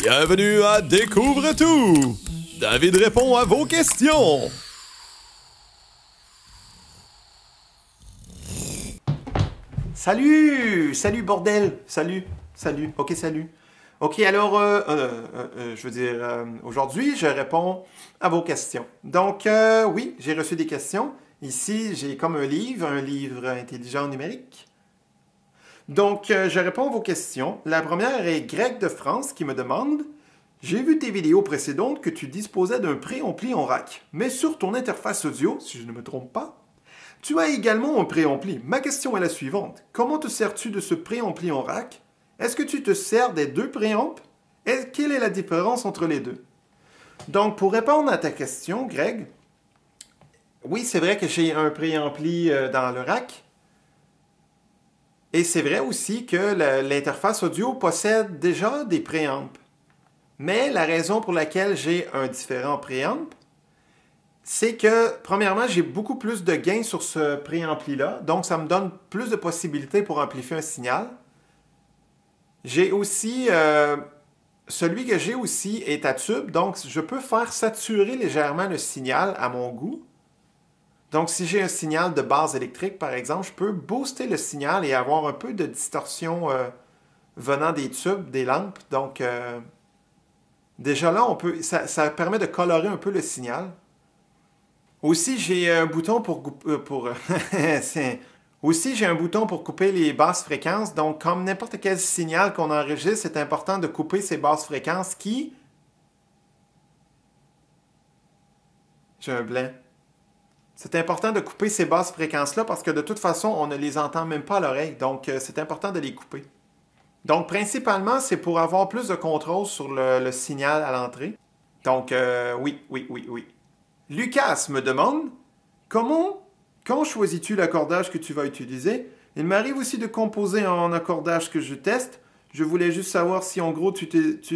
Bienvenue à Découvre tout! David répond à vos questions! Salut! Salut, bordel! Salut! Salut! Ok, salut! Ok, alors, aujourd'hui, je réponds à vos questions. Donc, oui, j'ai reçu des questions. Ici, j'ai comme un livre intelligent numérique. Donc, je réponds à vos questions. La première est Greg de France qui me demande: j'ai vu tes vidéos précédentes que tu disposais d'un préampli en rack, mais sur ton interface audio, si je ne me trompe pas, tu as également un préampli. Ma question est la suivante: comment te sers-tu de ce préampli en rack? Est-ce que tu te sers des deux préamps? Et quelle est la différence entre les deux? Donc, pour répondre à ta question, Greg, oui, c'est vrai que j'ai un préampli dans le rack. Et c'est vrai aussi que l'interface audio possède déjà des préamps. Mais la raison pour laquelle j'ai un différent préamp, c'est que, premièrement, j'ai beaucoup plus de gain sur ce préampli-là. Donc, ça me donne plus de possibilités pour amplifier un signal. J'ai aussi... celui que j'ai aussi est à tube. Donc, je peux faire saturer légèrement le signal à mon goût. Donc, si j'ai un signal de base électrique, par exemple, je peux booster le signal et avoir un peu de distorsion venant des tubes, des lampes. Donc, déjà là, ça permet de colorer un peu le signal. Aussi, j'ai un bouton Aussi, j'ai un bouton pour couper les basses fréquences. Donc, comme n'importe quel signal qu'on enregistre, c'est important de couper ces basses fréquences qui... J'ai un blanc. C'est important de couper ces basses fréquences-là parce que de toute façon, on ne les entend même pas à l'oreille. Donc, c'est important de les couper. Donc, principalement, c'est pour avoir plus de contrôle sur le signal à l'entrée. Donc, oui. Lucas me demande, quand choisis-tu l'accordage que tu vas utiliser? Il m'arrive aussi de composer en accordage que je teste. Je voulais juste savoir si, en gros, tu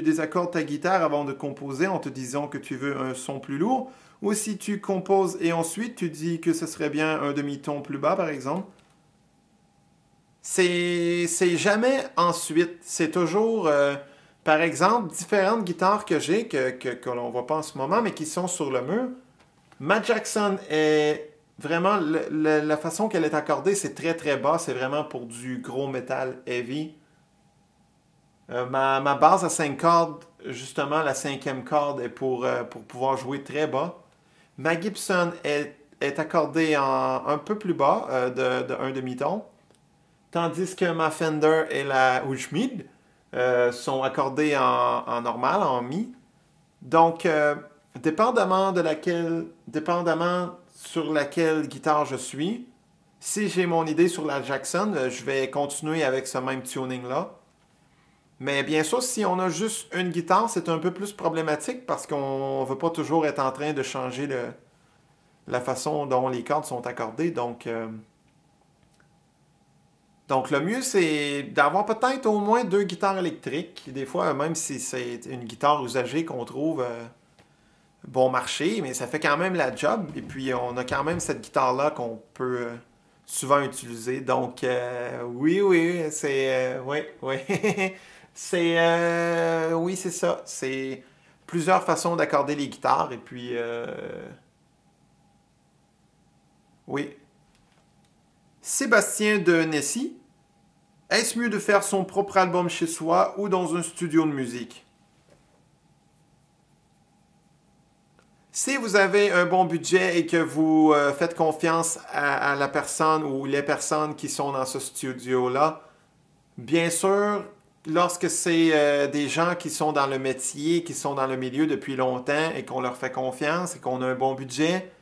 désaccordes ta guitare avant de composer en te disant que tu veux un son plus lourd, ou si tu composes et ensuite tu dis que ce serait bien un demi-ton plus bas, par exemple. C'est jamais ensuite. C'est toujours, par exemple, différentes guitares que j'ai, que l'on ne voit pas en ce moment, mais qui sont sur le mur. Ma Jackson est vraiment, la façon qu'elle est accordée, c'est très très bas. C'est vraiment pour du gros métal heavy. Ma base à 5 cordes, justement, la cinquième corde est pour pouvoir jouer très bas. Ma Gibson est accordée un peu plus bas, de un demi-ton. Tandis que ma Fender et la Schmidt sont accordées en normal, en mi. Donc, dépendamment sur laquelle guitare je suis, si j'ai mon idée sur la Jackson, je vais continuer avec ce même tuning-là. Mais bien sûr, si on a juste une guitare, c'est un peu plus problématique parce qu'on ne veut pas toujours être en train de changer la façon dont les cordes sont accordées. Donc, le mieux, c'est d'avoir peut-être au moins 2 guitares électriques. Des fois, même si c'est une guitare usagée qu'on trouve bon marché, mais ça fait quand même la job. Et puis, on a quand même cette guitare-là qu'on peut souvent utiliser. Donc, oui, c'est... oui. Oui, c'est ça. C'est plusieurs façons d'accorder les guitares. Et puis, oui. Sébastien de Nessy. Est-ce mieux de faire son propre album chez soi ou dans un studio de musique? Si vous avez un bon budget et que vous faites confiance à la personne ou les personnes qui sont dans ce studio-là, bien sûr, lorsque c'est des gens qui sont dans le métier, qui sont dans le milieu depuis longtemps et qu'on leur fait confiance et qu'on a un bon budget,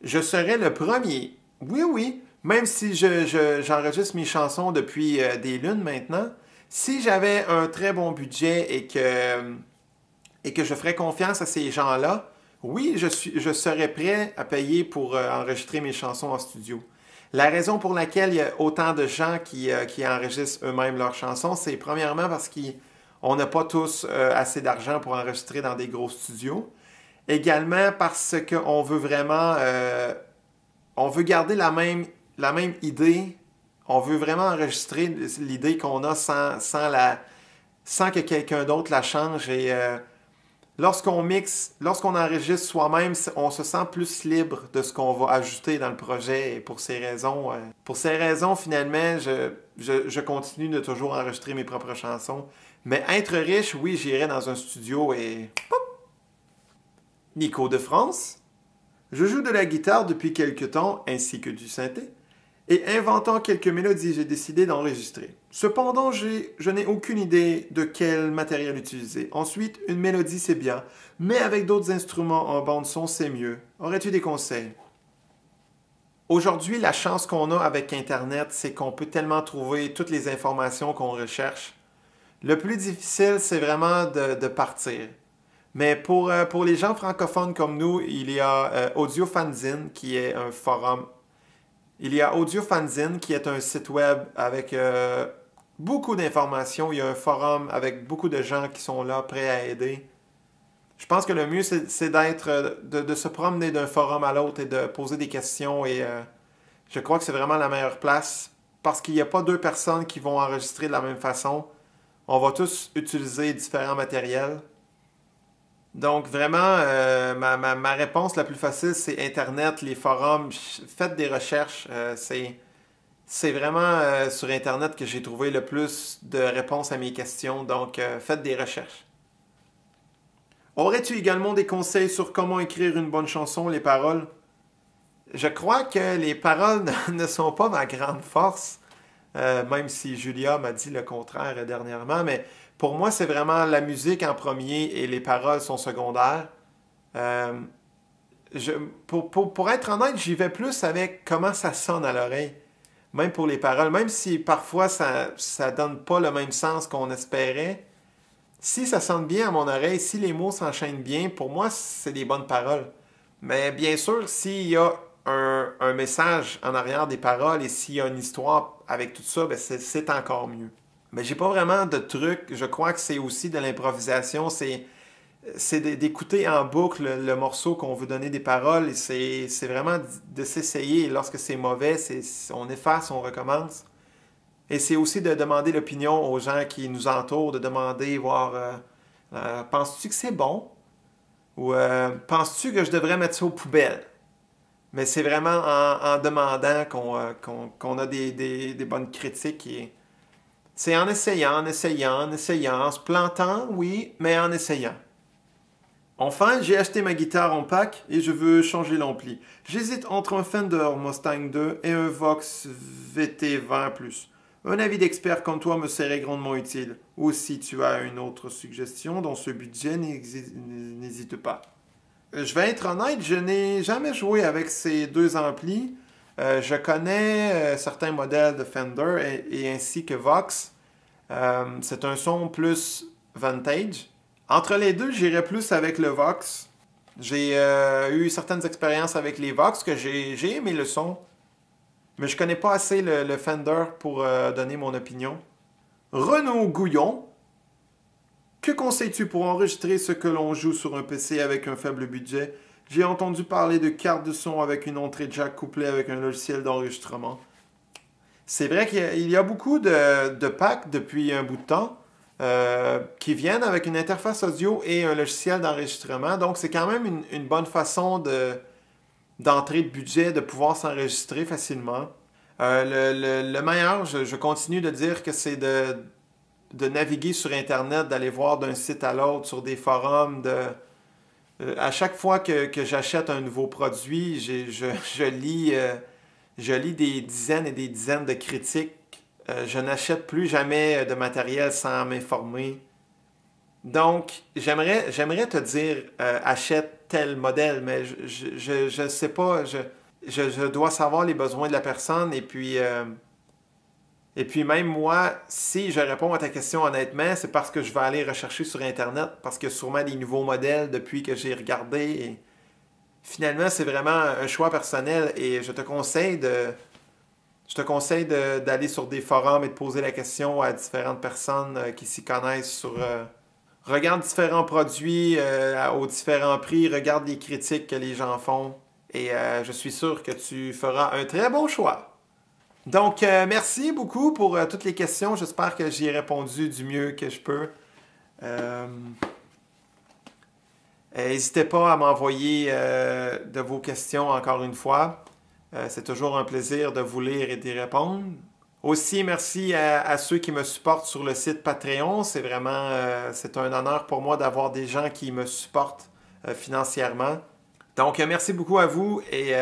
je serai le premier. Oui. Même si j'enregistre mes chansons depuis des lunes maintenant, si j'avais un très bon budget et que je ferais confiance à ces gens-là, oui, je serais prêt à payer pour enregistrer mes chansons en studio. La raison pour laquelle il y a autant de gens qui enregistrent eux-mêmes leurs chansons, c'est premièrement parce qu'on n'a pas tous assez d'argent pour enregistrer dans des gros studios. Également parce qu'on veut vraiment... on veut garder la même idée. On veut vraiment enregistrer l'idée qu'on a sans sans que quelqu'un d'autre la change. Et lorsqu'on mixe, lorsqu'on enregistre soi-même, on se sent plus libre de ce qu'on va ajouter dans le projet. Et pour ces raisons, finalement, je continue de toujours enregistrer mes propres chansons. Mais être riche, oui, j'irai dans un studio et... Nico de France. Je joue de la guitare depuis quelque temps, ainsi que du synthé. Et inventant quelques mélodies, j'ai décidé d'enregistrer. Cependant, je n'ai aucune idée de quel matériel utiliser. Ensuite, une mélodie, c'est bien, mais avec d'autres instruments en bande-son, c'est mieux. Aurais-tu des conseils? Aujourd'hui, la chance qu'on a avec Internet, c'est qu'on peut tellement trouver toutes les informations qu'on recherche. Le plus difficile, c'est vraiment de partir. Mais pour les gens francophones comme nous, il y a AudioFanzine, qui est un forum. Il y a AudioFanzine, qui est un site web avec beaucoup d'informations. Il y a un forum avec beaucoup de gens qui sont là, prêts à aider. Je pense que le mieux, c'est de se promener d'un forum à l'autre et de poser des questions. Et je crois que c'est vraiment la meilleure place parce qu'il n'y a pas deux personnes qui vont enregistrer de la même façon. On va tous utiliser différents matériels. Donc, vraiment, ma réponse la plus facile, c'est Internet, les forums. Faites des recherches. C'est vraiment sur Internet que j'ai trouvé le plus de réponses à mes questions. Donc, faites des recherches. Aurais-tu également des conseils sur comment écrire une bonne chanson, les paroles? Je crois que les paroles ne sont pas ma grande force, même si Julia m'a dit le contraire dernièrement, mais pour moi, c'est vraiment la musique en premier et les paroles sont secondaires. Pour être honnête, j'y vais plus avec comment ça sonne à l'oreille, même pour les paroles, même si parfois ça ne donne pas le même sens qu'on espérait. Si ça sonne bien à mon oreille, si les mots s'enchaînent bien, pour moi, c'est des bonnes paroles. Mais bien sûr, s'il y a un message en arrière des paroles et s'il y a une histoire avec tout ça, ben c'est encore mieux. Mais j'ai pas vraiment de truc. Je crois que c'est aussi de l'improvisation. C'est d'écouter en boucle le morceau qu'on veut donner des paroles. C'est vraiment de s'essayer. Et lorsque c'est mauvais, on efface, on recommence. Et c'est aussi de demander l'opinion aux gens qui nous entourent, de demander, voir, penses-tu que c'est bon? Ou penses-tu que je devrais mettre ça aux poubelles? Mais c'est vraiment en demandant qu'on a des bonnes critiques. C'est en essayant, en se plantant, oui, mais en essayant. Enfin, j'ai acheté ma guitare en pack et je veux changer l'ampli. J'hésite entre un Fender Mustang 2 et un Vox VT20+. Un avis d'expert comme toi me serait grandement utile. Ou si tu as une autre suggestion dans ce budget, n'hésite pas. Je vais être honnête, je n'ai jamais joué avec ces deux amplis. Je connais certains modèles de Fender et ainsi que Vox. C'est un son plus vintage. Entre les deux, j'irais plus avec le Vox. J'ai eu certaines expériences avec les Vox que j'ai aimé le son. Mais je connais pas assez le Fender pour donner mon opinion. Renaud Gouillon. Que conseilles-tu pour enregistrer ce que l'on joue sur un PC avec un faible budget? J'ai entendu parler de cartes de son avec une entrée jack couplée avec un logiciel d'enregistrement. C'est vrai qu'il y a beaucoup de packs depuis un bout de temps qui viennent avec une interface audio et un logiciel d'enregistrement. Donc, c'est quand même une bonne façon d'entrée de budget, de pouvoir s'enregistrer facilement. Le meilleur, je continue de dire que c'est de naviguer sur Internet, d'aller voir d'un site à l'autre, sur des forums. À chaque fois que j'achète un nouveau produit, je lis des dizaines et des dizaines de critiques. Je n'achète plus jamais de matériel sans m'informer. Donc, j'aimerais te dire, achète tel modèle, mais je ne sais pas. Je dois savoir les besoins de la personne et puis même moi, si je réponds à ta question honnêtement, c'est parce que je vais aller rechercher sur Internet, parce qu'il y a sûrement des nouveaux modèles depuis que j'ai regardé. Et finalement, c'est vraiment un choix personnel et je te conseille d'aller sur des forums et de poser la question à différentes personnes qui s'y connaissent regarde différents produits aux différents prix, regarde les critiques que les gens font et je suis sûr que tu feras un très bon choix. Donc, merci beaucoup pour toutes les questions. J'espère que j'y ai répondu du mieux que je peux. N'hésitez pas à m'envoyer de vos questions encore une fois. C'est toujours un plaisir de vous lire et d'y répondre. Aussi, merci à ceux qui me supportent sur le site Patreon. C'est vraiment c'est un honneur pour moi d'avoir des gens qui me supportent financièrement. Donc, merci beaucoup à vous et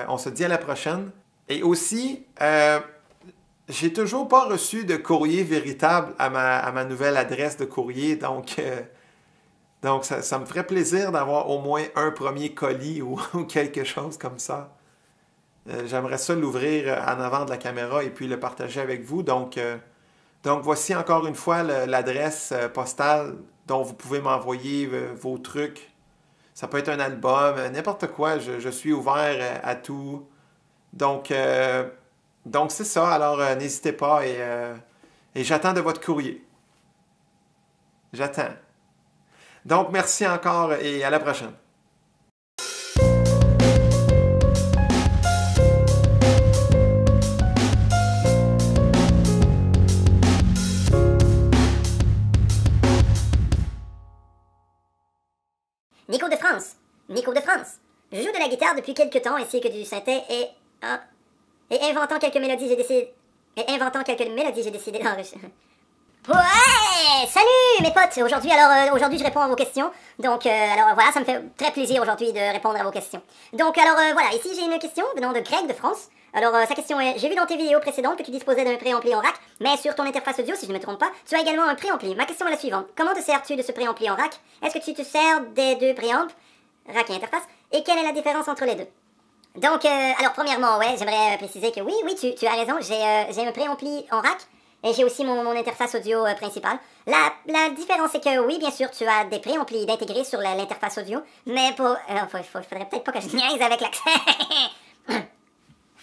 on se dit à la prochaine. Et aussi, j'ai toujours pas reçu de courrier véritable à ma nouvelle adresse de courrier. Donc ça me ferait plaisir d'avoir au moins un premier colis ou quelque chose comme ça. J'aimerais ça l'ouvrir en avant de la caméra et puis le partager avec vous. Donc voici encore une fois l'adresse postale dont vous pouvez m'envoyer vos trucs. Ça peut être un album, n'importe quoi. Je suis ouvert à tout. Donc c'est ça. Alors, n'hésitez pas et j'attends de votre courrier. J'attends. Donc, merci encore et à la prochaine. Nico de France. Nico de France. Je joue de la guitare depuis quelques temps ainsi que du synthé et inventant quelques mélodies, j'ai décidé d'enregistrer. Ouais! Salut mes potes! Aujourd'hui, je réponds à vos questions. Donc, alors voilà, ça me fait très plaisir aujourd'hui de répondre à vos questions. Donc, alors voilà, ici j'ai une question venant de Greg de France. Alors, sa question est, j'ai vu dans tes vidéos précédentes que tu disposais d'un préampli en rack, mais sur ton interface audio, si je ne me trompe pas, tu as également un préampli. Ma question est la suivante. Comment te sers-tu de ce préampli en rack? Est-ce que tu te sers des deux préampes, rack et interface? Et quelle est la différence entre les deux? Donc, alors premièrement, ouais, j'aimerais préciser que oui, tu as raison, j'ai un préampli en rack. Et j'ai aussi mon interface audio principale. La différence c'est que oui, bien sûr, tu as des préamplis d'intégrer sur l'interface audio, mais pour... faudrait peut-être pas que je niaise avec l'accès.